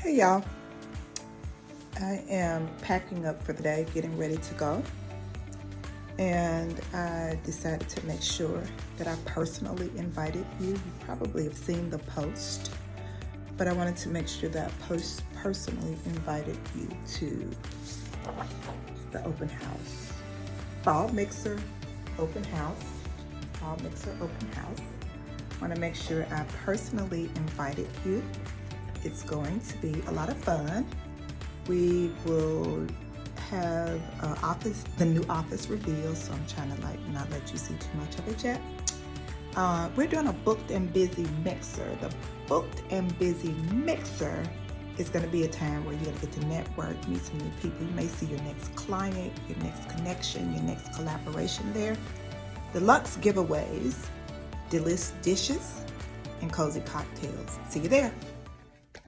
Hey y'all, I am packing up for the day, getting ready to go, and I decided to make sure that I personally invited you. You probably have seen the post, but I wanted to make sure that I personally invited you to the open house. Fall Mixer open house. Fall Mixer open house. I want to make sure I personally invited you. It's going to be a lot of fun. We will have the new office reveal, so I'm trying to not let you see too much of it yet. We're doing a booked and busy mixer. The booked and busy mixer is going to be a time where you're going to get to network, meet some new people. You may see your next client, your next connection, your next collaboration there. Deluxe Giveaways, delicious dishes, and cozy cocktails. See you there.